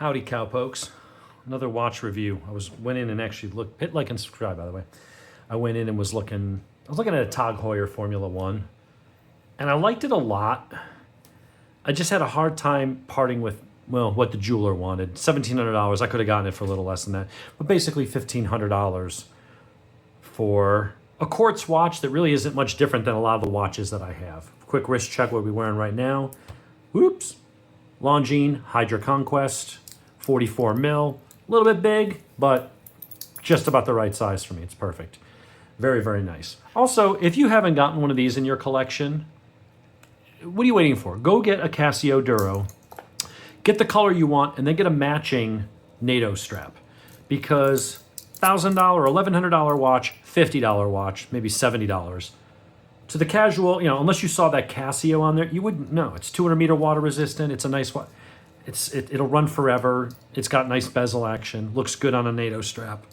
Howdy, cowpokes. Another watch review. Went in and actually looked. Hit like and subscribe, by the way. I went in and was looking. I was looking at a Tag Heuer Formula One, and I liked it a lot. I just had a hard time parting with what the jeweler wanted. $1,700. I could have gotten it for a little less than that, but basically $1,500 for a quartz watch that really isn't much different than a lot of the watches that I have. Quick wrist check. What we're wearing right now. Whoops. Longines Hydra Conquest. 44 mil, a little bit big, but just about the right size for me. It's perfect. Very, very nice. Also, if you haven't gotten one of these in your collection, what are you waiting for? Go get a Casio Duro, get the color you want, and then get a matching NATO strap. Because $1,000, $1,100 watch, $50 watch, maybe $70. To the casual, unless you saw that Casio on there, you wouldn't know. It's 200 meter water resistant. It's a nice watch. It'll run forever. It's got nice bezel action. Looks good on a NATO strap.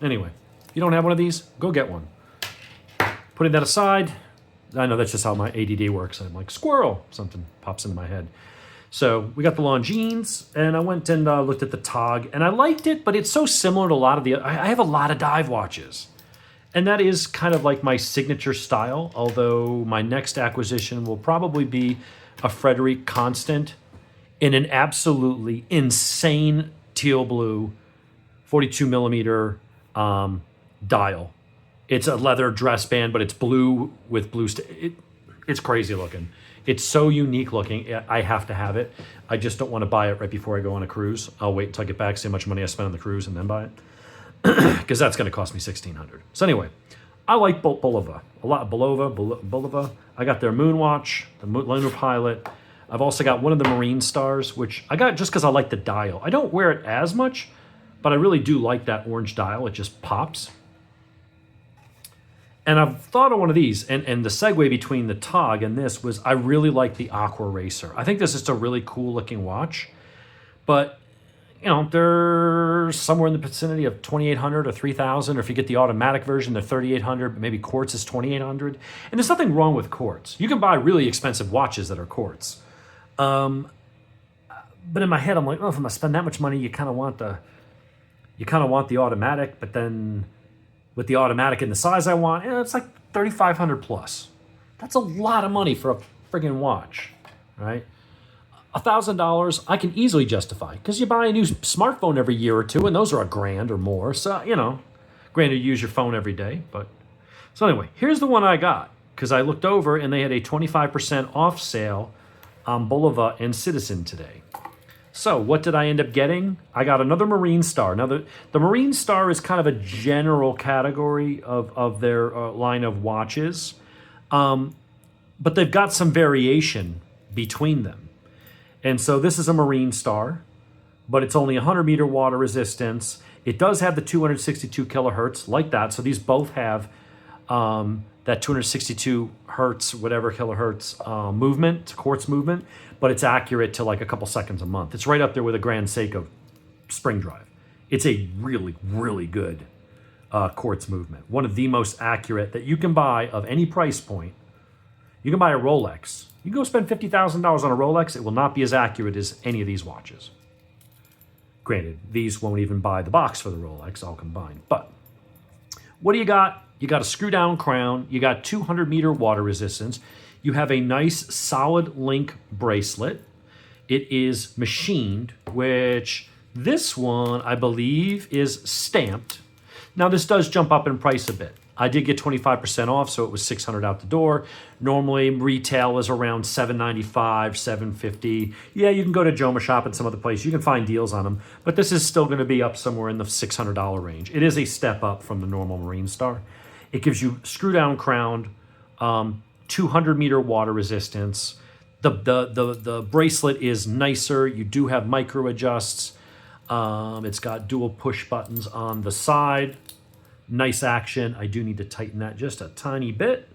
Anyway, if you don't have one of these, go get one. Putting that aside, I know that's just how my ADD works. I'm like, squirrel, something pops into my head. So we got the Longines, and I went and looked at the Tag, and I liked it, but it's so similar to a lot of the, I have a lot of dive watches. And that is kind of like my signature style, although my next acquisition will probably be a Frederic Constant in an absolutely insane teal blue 42 millimeter dial. It's a leather dress band, but it's blue with blue. It's crazy looking. It's so unique looking. I have to have it. I just don't want to buy it right before I go on a cruise. I'll wait until I get back, see how much money I spent on the cruise, and then buy it. Because that's going to cost me $1,600. So anyway, I like Bulova a lot. Bulova. I got their Moon Watch, the Lunar Pilot. I've also got one of the Marine Stars, which I got just because I like the dial. I don't wear it as much, but I really do like that orange dial. It just pops. And I've thought of one of these, and the segue between the Tag and this was I really like the Aquaracer. I think this is a really cool looking watch, but they're somewhere in the vicinity of $2,800 or $3,000, or if you get the automatic version, they're $3,800, but maybe quartz is $2,800. And there's nothing wrong with quartz. You can buy really expensive watches that are quartz. But in my head, I'm like, if I'm gonna spend that much money, you kind of want the automatic, but then with the automatic in the size I want, it's like $3,500 plus. That's a lot of money for a friggin' watch, right? $1,000 I can easily justify because you buy a new smartphone every year or two, and those are $1,000 or more. So granted, you use your phone every day, but so anyway, here's the one I got because I looked over and they had a 25% off sale on Bulova and Citizen today. So what did I end up getting? I got another Marine Star. Now the Marine Star is kind of a general category of their line of watches, but they've got some variation between them. And so this is a Marine Star, but it's only 100 meter water resistance. It does have the 262 kilohertz like that. So these both have that 262 hertz, whatever kilohertz movement, quartz movement, but it's accurate to like a couple seconds a month. It's right up there with a Grand Seiko spring drive. It's a really, really good quartz movement. One of the most accurate that you can buy of any price point. You can buy a Rolex. You can go spend $50,000 on a Rolex. It will not be as accurate as any of these watches. Granted, these won't even buy the box for the Rolex all combined. But what do you got? You got a screw down crown. You got 200 meter water resistance. You have a nice solid link bracelet. It is machined, which this one I believe is stamped. Now this does jump up in price a bit. I did get 25% off, so it was $600 out the door. Normally, retail is around $795, $750. Yeah, you can go to Joma Shop and some other place. You can find deals on them, but this is still going to be up somewhere in the $600 range. It is a step up from the normal Marine Star. It gives you screw-down crowned, 200 meter water resistance. The bracelet is nicer. You do have micro adjusts. It's got dual push buttons on the side. Nice action. I do need to tighten that just a tiny bit.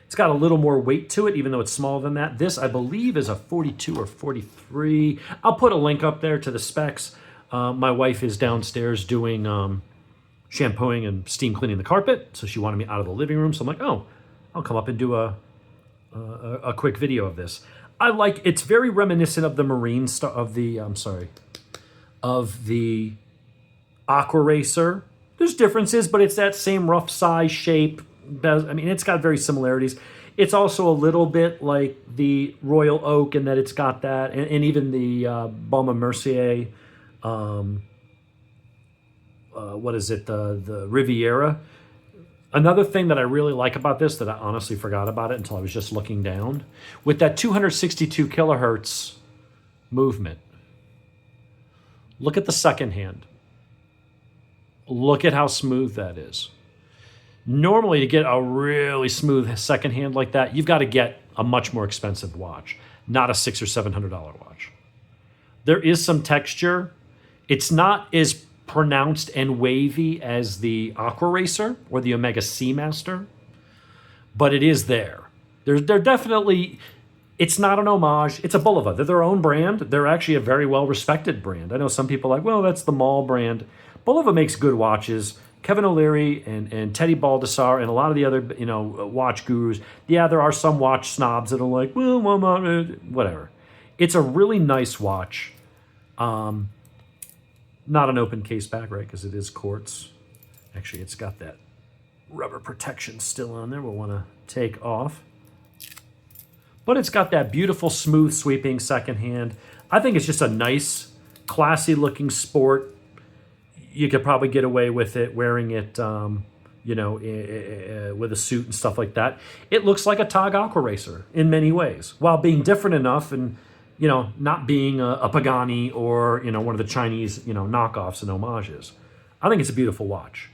It's got a little more weight to it, even though it's smaller than that. This, I believe, is a 42 or 43. I'll put a link up there to the specs. My wife is downstairs doing shampooing and steam cleaning the carpet, so she wanted me out of the living room. So I'm like, I'll come up and do a quick video of this. I like, it's very reminiscent of the Marine Star, of the Aquaracer. There's differences, but it's that same rough size shape. I mean, it's got very similarities. It's also a little bit like the Royal Oak in that it's got that, and even the Baume Mercier. What is it? The Riviera. Another thing that I really like about this that I honestly forgot about it until I was just looking down, with that 262 kilohertz movement. Look at the second hand. Look at how smooth that is. Normally, to get a really smooth second hand like that, you've got to get a much more expensive watch, not a $600 or $700 watch. There is some texture. It's not as pronounced and wavy as the Aquaracer or the Omega Seamaster, but it is there. They're definitely, it's not an homage. It's a Bulova. They're their own brand. They're actually a very well-respected brand. I know some people are like, well, that's the mall brand. Bulova makes good watches. Kevin O'Leary and Teddy Baldessar and a lot of the other, watch gurus. Yeah, there are some watch snobs that are like, well, whatever. It's a really nice watch. Not an open case back, right? Because it is quartz. Actually, it's got that rubber protection still on there. We'll want to take off. But it's got that beautiful, smooth, sweeping second hand. I think it's just a nice, classy looking sport. You could probably get away with it wearing it, with a suit and stuff like that. It looks like a Tag Aquaracer in many ways, while being different enough and, not being a Pagani or, one of the Chinese, knockoffs and homages. I think it's a beautiful watch.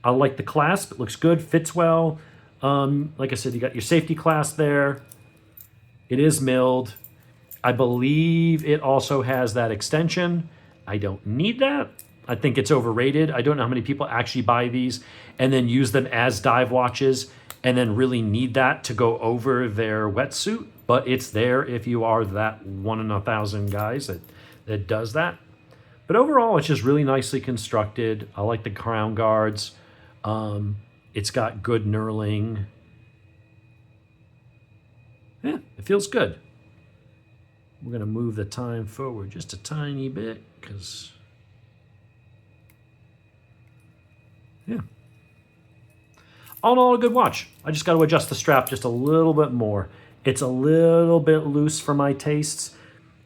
I like the clasp. It looks good, fits well. Like I said, you got your safety clasp there. It is milled. I believe it also has that extension. I don't need that. I think it's overrated. I don't know how many people actually buy these and then use them as dive watches and then really need that to go over their wetsuit. But it's there if you are that 1 in 1,000 guys that does that. But overall, it's just really nicely constructed. I like the crown guards. It's got good knurling. Yeah, it feels good. We're going to move the time forward just a tiny bit because... yeah. All in all, a good watch. I just got to adjust the strap just a little bit more. It's a little bit loose for my tastes.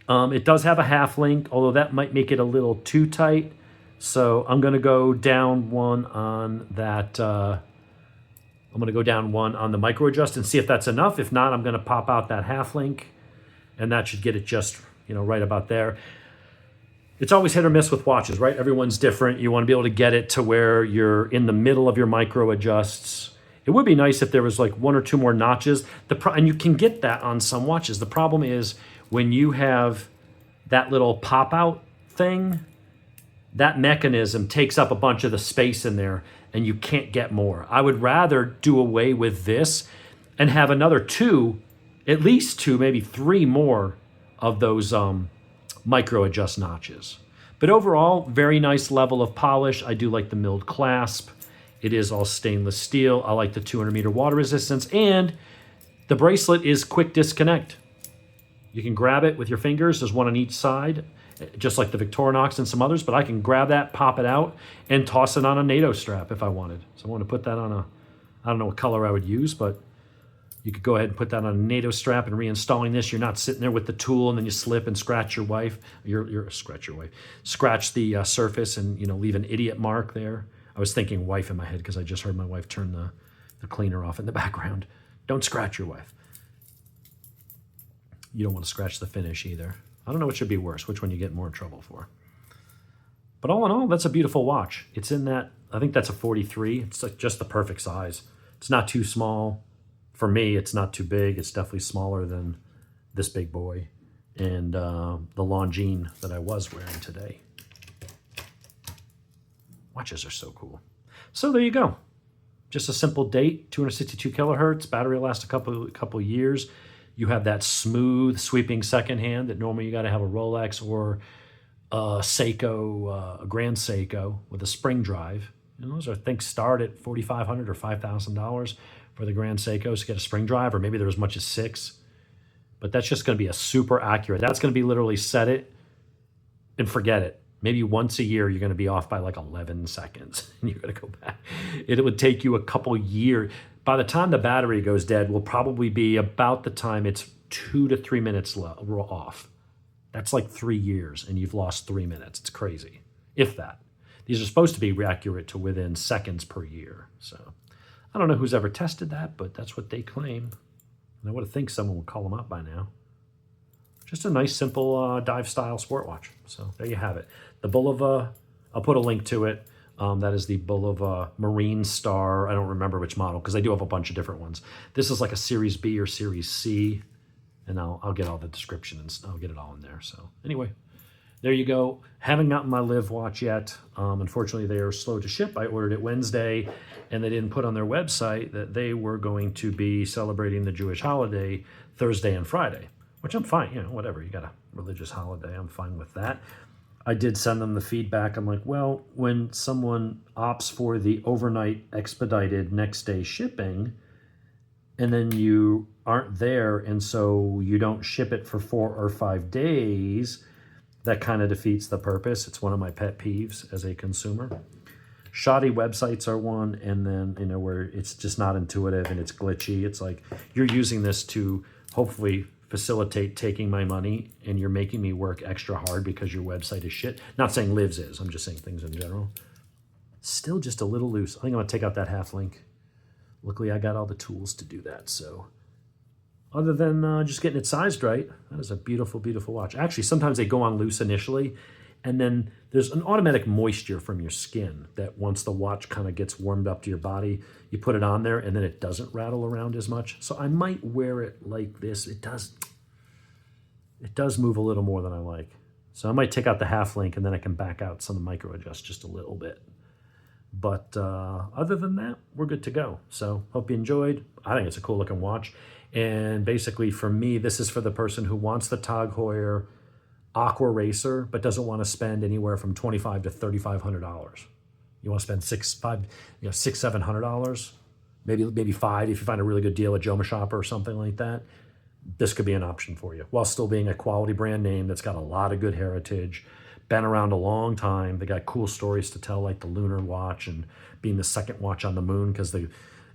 It does have a half link, although that might make it a little too tight. So I'm going to go down one on that. I'm going to go down one on the micro adjust and see if that's enough. If not, I'm going to pop out that half link, and that should get it just right about there. It's always hit or miss with watches, right? Everyone's different. You want to be able to get it to where you're in the middle of your micro adjusts. It would be nice if there was like 1 or 2 more notches. And you can get that on some watches. The problem is when you have that little pop-out thing, that mechanism takes up a bunch of the space in there and you can't get more. I would rather do away with this and have another 2, at least 2, maybe 3 more of those micro adjust notches. But overall, very nice level of polish. I do like the milled clasp. It is all stainless steel. I like the 200 meter water resistance, and the bracelet is quick disconnect. You can grab it with your fingers. There's one on each side, just like the Victorinox and some others, but I can grab that, pop it out, and toss it on a NATO strap if I wanted. So I want to put that on I don't know what color I would use, but you could go ahead and put that on a NATO strap and reinstalling this. You're not sitting there with the tool and then you slip and scratch your wife. Scratch the surface and leave an idiot mark there. I was thinking wife in my head because I just heard my wife turn the cleaner off in the background. Don't scratch your wife. You don't want to scratch the finish either. I don't know what should be worse, which one you get more in trouble for. But all in all, that's a beautiful watch. It's in that, I think that's a 43. It's like just the perfect size. It's not too small. For me, it's not too big. It's definitely smaller than this big boy and the Longines that I was wearing today. Watches are so cool. So there you go. Just a simple date, 262 kilohertz. Battery lasts a couple years. You have that smooth, sweeping second hand that normally you got to have a Rolex or a Seiko, a Grand Seiko with a spring drive. And those, I think, start at $4,500 or $5,000 for the Grand Seikos to get a spring drive, or maybe they're as much as 6. But that's just going to be a super accurate. That's going to be literally set it and forget it. Maybe once a year, you're going to be off by like 11 seconds and you're going to go back. It would take you a couple years. By the time the battery goes dead, will probably be about the time it's 2 to 3 minutes off. That's like 3 years and you've lost 3 minutes. It's crazy, if that. These are supposed to be accurate to within seconds per year. So I don't know who's ever tested that, but that's what they claim. And I would have think someone would call them up by now. Just a nice, simple dive style sport watch. So there you have it. The Bulova, I'll put a link to it. That is the Bulova Marine Star. I don't remember which model because I do have a bunch of different ones. This is like a Series B or Series C. And I'll get all the description and I'll get it all in there. So anyway, there you go. Haven't gotten my Live watch yet. Unfortunately, they are slow to ship. I ordered it Wednesday, and they didn't put on their website that they were going to be celebrating the Jewish holiday Thursday and Friday, which I'm fine. You know, whatever. You got a religious holiday. I'm fine with that. I did send them the feedback. I'm like, well, when someone opts for the overnight expedited next day shipping, and then you aren't there, and so you don't ship it for 4 or 5 days, that kind of defeats the purpose. It's one of my pet peeves as a consumer. Shoddy websites are one, and then, you know, where it's just not intuitive and it's glitchy. It's like, you're using this to hopefully facilitate taking my money, and you're making me work extra hard because your website is shit. Not saying Liv's is, I'm just saying things in general. Still just a little loose. I think I'm gonna take out that half link. Luckily, I got all the tools to do that, so. Other than just getting it sized right, that is a beautiful, beautiful watch. Actually, sometimes they go on loose initially, and then there's an automatic moisture from your skin that once the watch kind of gets warmed up to your body, you put it on there, and then it doesn't rattle around as much. So I might wear it like this. It does move a little more than I like. So I might take out the half link, and then I can back out some of the micro adjust just a little bit. But other than that, we're good to go. So hope you enjoyed. I think it's a cool looking watch. And basically for me, this is for the person who wants the Tag Heuer Aquaracer, but doesn't want to spend anywhere from $2,500 to $3,500. You want to spend $700, maybe $5 if you find a really good deal at Joma Shopper or something like that. This could be an option for you, while still being a quality brand name that's got a lot of good heritage, been around a long time. They got cool stories to tell, like the lunar watch and being the second watch on the moon, because the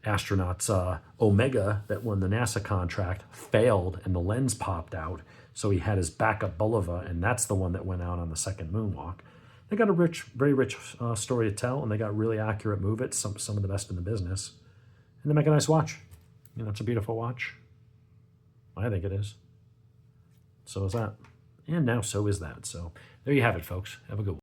astronauts Omega that won the NASA contract failed and the lens popped out, so he had his backup Bulova, and that's the one that went out on the second moonwalk. They got a very rich story to tell, and they got really accurate movements, some of the best in the business, and they make a nice watch. You know, it's a beautiful watch. I think it is. So is that, and now so is that. So there you have it, folks. Have a good one.